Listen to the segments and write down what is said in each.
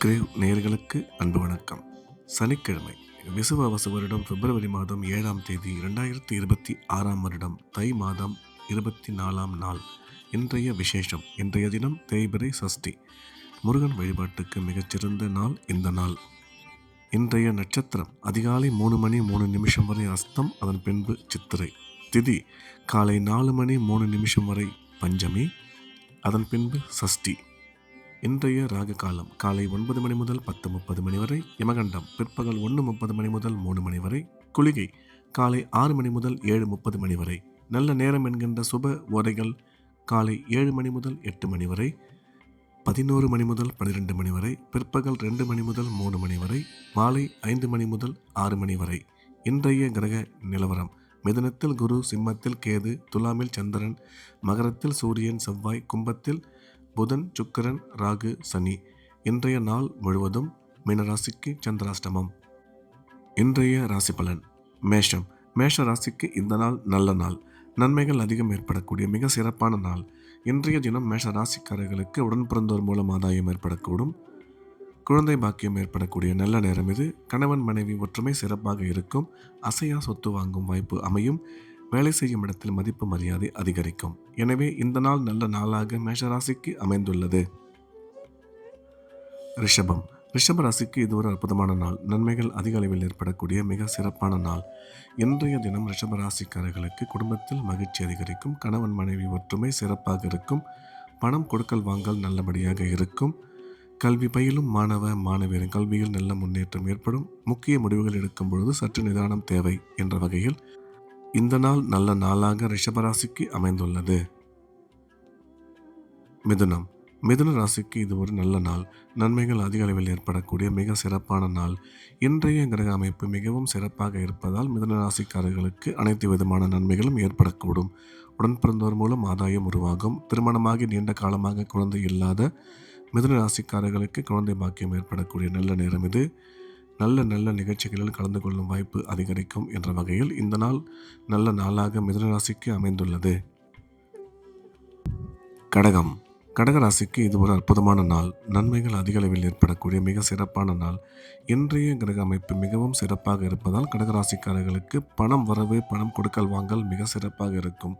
Grave நேயர்களுக்கு அன்பு வணக்கம். சனிக்கிழமை விசுவாவசு வருடம் பிப்ரவரி மாதம் 7ஆம் தேதி 2026ஆம் வருடம் தை மாதம் 24ஆம் நாள். இன்றைய விசேஷம். இன்றைய தினம் தேய்பிறை சஷ்டி. முருகன் வழிபாட்டுக்கு மிகச்சிறந்த நாள் இந்த நாள். இன்றைய நட்சத்திரம் அதிகாலை 3 மணி 3 நிமிஷம் வரை அஸ்தம், அதன் பின்பு சித்திரை. திதி காலை 4 மணி 3 நிமிஷம் வரை பஞ்சமி, அதன் பின்பு சஷ்டி. இன்றைய ராகு காலம் காலை 9 மணி முதல் 10:30 மணி வரை. யமகண்டம் பிற்பகல் 1:30 மணி முதல் 3 மணி வரை. குளிகை காலை 6 மணி முதல் 7:30 மணி வரை. நல்ல நேரம் என்கின்ற சுப ஓரைகள் காலை 7 மணி முதல் 8 மணி வரை, 11 மணி முதல் 12 மணி வரை, பிற்பகல் 2 மணி முதல் 3 மணி வரை, மாலை 5 மணி முதல் 6 மணி வரை. இன்றைய கிரக நிலவரம். மிதுனத்தில் குரு, சிம்மத்தில் கேது, துலாமில் சந்திரன், மகரத்தில் சூரியன், செவ்வாய், கும்பத்தில் புதன், சுக்கிரன், ராகு, சனி. இன்றைய நாள் முழுவதும் மீனராசிக்கு சந்திராஷ்டமம். இன்றைய ராசி பலன். மேஷம். மேஷ ராசிக்கு இந்த நாள் நல்ல நாள். நன்மைகள் அதிகம் ஏற்படக்கூடிய மிக சிறப்பான நாள். இன்றைய தினம் மேஷ ராசிக்காரர்களுக்கு உடன் பிறந்தோர் மூலம் ஆதாயம் ஏற்படக்கூடும். குழந்தை பாக்கியம் ஏற்படக்கூடிய நல்ல நேரம் இது. கணவன் மனைவி ஒற்றுமை சிறப்பாக இருக்கும். அசையா சொத்து வாங்கும் வாய்ப்பு அமையும். வேலை செய்யும் இடத்தில் மதிப்பு மரியாதை அதிகரிக்கும். எனவே இந்த நாள் நல்ல நாளாக மேஷராசிக்கு அமைந்துள்ளது. ரிஷபம். ரிஷப ராசிக்கு இது ஒரு அற்புதமான நாள். நன்மைகள் அதிக அளவில் ஏற்படக்கூடிய மிக சிறப்பான நாள். இன்றைய தினம் ரிஷப ராசிக்காரர்களுக்கு குடும்பத்தில் மகிழ்ச்சி அதிகரிக்கும். கணவன் மனைவி ஒற்றுமை சிறப்பாக இருக்கும். பணம் கொடுக்கல் வாங்கல் நல்லபடியாக இருக்கும். கல்வி பயிலும் மாணவ மாணவியரின் கல்வியில் நல்ல முன்னேற்றம் ஏற்படும். முக்கிய முடிவுகள் எடுக்கும் பொழுது சற்று நிதானம் தேவை என்ற வகையில் இந்த நாள் நல்ல நாளாக ரிஷபராசிக்கு அமைந்துள்ளது. மிதுனம். மிதுன ராசிக்கு இது ஒரு நல்ல நாள். நன்மைகள் அதிக அளவில் ஏற்படக்கூடிய மிக சிறப்பான நாள். இன்றைய கிரக அமைப்பு மிகவும் சிறப்பாக இருப்பதால் மிதுன ராசிக்காரர்களுக்கு அனைத்து விதமான நன்மைகளும் ஏற்படக்கூடும். உடன் பிறந்தோர் மூலம் ஆதாயம் உருவாகும். திருமணமாகி நீண்ட காலமாக குழந்தை இல்லாத மிதுன ராசிக்காரர்களுக்கு குழந்தை பாக்கியம் ஏற்படக்கூடிய நல்ல நேரம் இது. நல்ல நிகழ்ச்சிகளில் கலந்து கொள்ளும் வாய்ப்பு அதிகரிக்கும் என்ற வகையில் இந்த நாள் நல்ல நாளாக மிதுன ராசிக்கு அமைந்துள்ளது. கடகம். கடகராசிக்கு இது ஒரு அற்புதமான நாள். நன்மைகள் அதிக அளவில் ஏற்படக்கூடிய மிக சிறப்பான நாள். இன்றைய கிரக அமைப்பு மிகவும் சிறப்பாக இருப்பதால் கடகராசிக்காரர்களுக்கு பணம் வரவு, பணம் கொடுக்கல் வாங்கல் மிக சிறப்பாக இருக்கும்.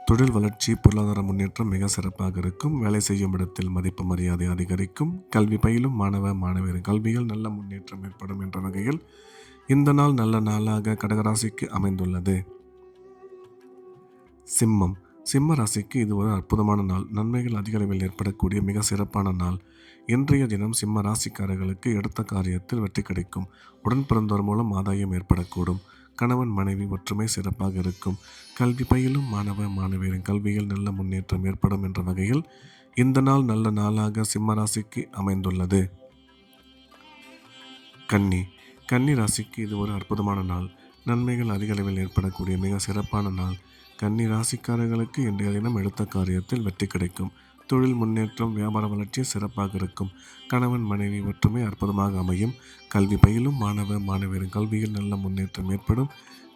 தொழில் வளர்ச்சி, பொருளாதார முன்னேற்றம் மிக சிறப்பாக இருக்கும். வேலை செய்யும் இடத்தில் மதிப்பு மரியாதை அதிகரிக்கும். கல்வி பயிலும் மாணவ மாணவியரின் கல்வியில் நல்ல முன்னேற்றம் ஏற்படும் என்ற வகையில் இந்த நாள் நல்ல நாளாக கடகராசிக்கு அமைந்துள்ளது. சிம்மம். சிம்ம ராசிக்கு இது ஒரு அற்புதமான நாள். நன்மைகள் அதிக அளவில் ஏற்படக்கூடிய மிக சிறப்பான நாள். இன்றைய தினம் சிம்ம ராசிக்காரர்களுக்கு எடுத்த காரியத்தில் வெற்றி கிடைக்கும். உடன் பிறந்தோர் மூலம் ஆதாயம் ஏற்படக்கூடும். கணவன் மனைவி ஒற்றுமை சிறப்பாக இருக்கும். கல்வி பயிலும் மாணவ மாணவியரின் கல்வியில் நல்ல முன்னேற்றம் ஏற்படும் என்ற வகையில் இந்த நாள் நல்ல நாளாக சிம்ம ராசிக்கு அமைந்துள்ளது. கன்னி. கன்னி ராசிக்கு இது ஒரு அற்புதமான நாள். நன்மைகள் அதிக அளவில் ஏற்படக்கூடிய மிக சிறப்பான நாள். கன்னி ராசிக்காரர்களுக்கு இன்றைய தினம் எடுத்த காரியத்தில் வெற்றி கிடைக்கும். தொழில் முன்னேற்றம், வியாபார வளர்ச்சி சிறப்பாக இருக்கும். கணவன் மனைவி ஒற்றுமை அற்புதமாக அமையும். கல்வி பயிலும் மாணவ மாணவியரின் கல்வியில் நல்ல முன்னேற்றம் ஏற்படும்.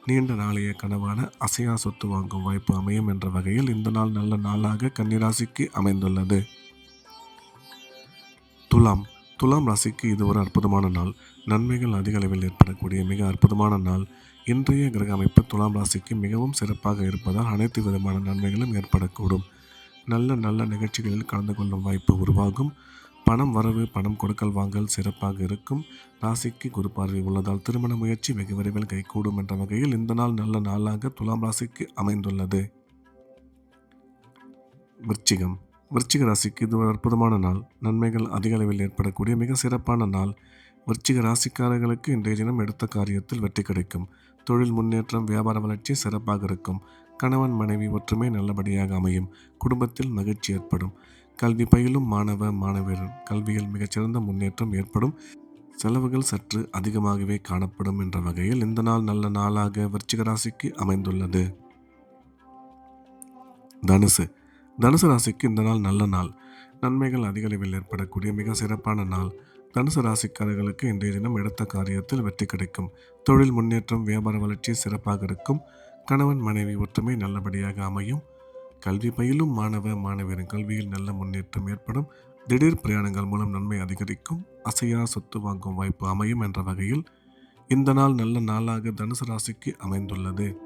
நீண்ட நாளைய கனவான அசையா சொத்து வாங்கும் வாய்ப்பு அமையும் என்ற வகையில் இந்த நாள் நல்ல நாளாக கன்னிராசிக்கு அமைந்துள்ளது. துலாம். துலாம் ராசிக்கு இது ஒரு அற்புதமான நாள். நன்மைகள் அதிக அளவில் ஏற்படக்கூடிய மிக அற்புதமான நாள். இன்றைய கிரக அமைப்பு துலாம் ராசிக்கு மிகவும் சிறப்பாக இருப்பதால் அனைத்து விதமான நன்மைகளும் ஏற்படக்கூடும். நல்ல நிகழ்ச்சிகளில் கலந்து கொள்ளும் வாய்ப்பு உருவாகும். பணம் வரவு, பணம் கொடுக்கல் வாங்கல் சிறப்பாக இருக்கும். ராசிக்கு குரு பார்வை உள்ளதால் திருமண முயற்சி வெகு விரைவில் கைகூடும் என்ற வகையில் இந்த நாள் நல்ல நாளாக துலாம் ராசிக்கு அமைந்துள்ளது. விருச்சிகம். விருச்சிக ராசிக்கு இது ஒரு அற்புதமான நாள். நன்மைகள் அதிக அளவில் ஏற்படக்கூடிய மிக சிறப்பான நாள். விருச்சிக ராசிக்காரர்களுக்கு இன்றைய தினம் எடுத்த காரியத்தில் வெற்றி கிடைக்கும். தொழில் முன்னேற்றம், வியாபார வளர்ச்சி சிறப்பாக இருக்கும். கணவன் மனைவி ஒற்றுமை நல்லபடியாக அமையும். குடும்பத்தில் மகிழ்ச்சி ஏற்படும். கல்வி பயிலும் மாணவ மாணவியர் கல்வியில் மிகச்சிறந்த முன்னேற்றம் ஏற்படும். செலவுகள் சற்று அதிகமாகவே காணப்படும் என்ற வகையில் இந்த நாள் நல்ல நாளாக விருச்சிக ராசிக்கு அமைந்துள்ளது. தனுசு. தனுசு ராசிக்கு இந்த நாள் நல்ல நாள். நன்மைகள் அதிக அளவில் ஏற்படக்கூடிய மிக சிறப்பான நாள். தனுசு ராசிக்காரர்களுக்கு இன்றைய தினம் எடுத்த காரியத்தில் வெற்றி கிடைக்கும். தொழில் முன்னேற்றம், வியாபார வளர்ச்சி சிறப்பாக இருக்கும். கணவன் மனைவி ஒற்றுமை நல்லபடியாக அமையும். கல்வி பயிலும் மாணவ மாணவியரின் கல்வியில் நல்ல முன்னேற்றம் ஏற்படும். திடீர் பிரயாணங்கள் மூலம் நன்மை அதிகரிக்கும். அசையா சொத்து வாங்கும் வாய்ப்பு அமையும் என்ற வகையில் இந்த நாள் நல்ல நாளாக தனுசு ராசிக்கு அமைந்துள்ளது.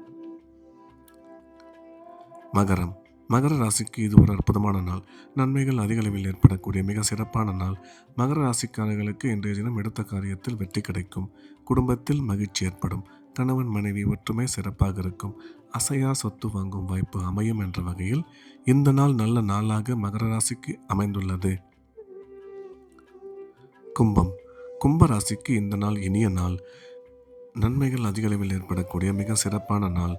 மகரம். மகர ராசிக்கு இது ஒரு அற்புதமான நாள். நன்மைகள் அதிக அளவில் ஏற்படக்கூடிய மிக சிறப்பான நாள். மகர ராசிக்காரர்களுக்கு இன்றைய தினம் எடுத்த காரியத்தில் வெற்றி கிடைக்கும். குடும்பத்தில் மகிழ்ச்சி ஏற்படும். கணவன் மனைவி ஒற்றுமை சிறப்பாக இருக்கும். அசையா சொத்து வாங்கும் வாய்ப்பு அமையும் என்ற வகையில் இந்த நாள் நல்ல நாளாக மகர ராசிக்கு அமைந்துள்ளது. கும்பம். கும்ப ராசிக்கு இந்த நாள் இனிய நாள். நன்மைகள் அதிக அளவில் ஏற்படக்கூடிய மிக சிறப்பான நாள்.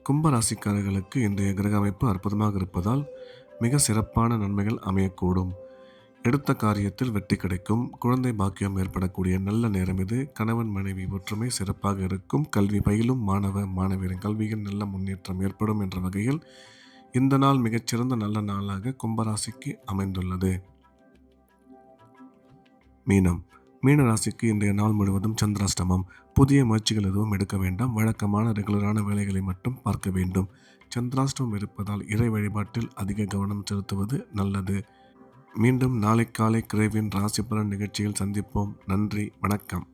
கும்ப ராசிக்காரர்களுக்கு இன்றைய கிரக அமைப்பு அற்புதமாக இருப்பதால் மிக சிறப்பான நன்மைகள் அமையக்கூடும். எடுத்த காரியத்தில் வெற்றி கிடைக்கும். குழந்தை பாக்கியம் ஏற்படக்கூடிய நல்ல நேரம் இது. கணவன் மனைவி ஒற்றுமை சிறப்பாக இருக்கும். கல்வி பயிலும் மாணவரின் கல்வியில் நல்ல முன்னேற்றம் ஏற்படும் என்ற வகையில் இந்த நாள் மிகச்சிறந்த நல்ல நாளாக கும்பராசிக்கு அமைந்துள்ளது. மீனம். மீன ராசிக்கு இன்றைய நாள் முழுவதும் சந்திராஷ்டமம். புதிய முயற்சிகள் எதுவும் எடுக்க வேண்டாம். வழக்கமான ரெகுலரான வேலைகளை மட்டும் பார்க்க வேண்டும். சந்திராஷ்டமம் இருப்பதால் இறை வழிபாட்டில் அதிக கவனம் செலுத்துவது நல்லது. மீண்டும் நாளை காலை கிரேவின் ராசி பலன் நிகழ்ச்சியில் சந்திப்போம். நன்றி, வணக்கம்.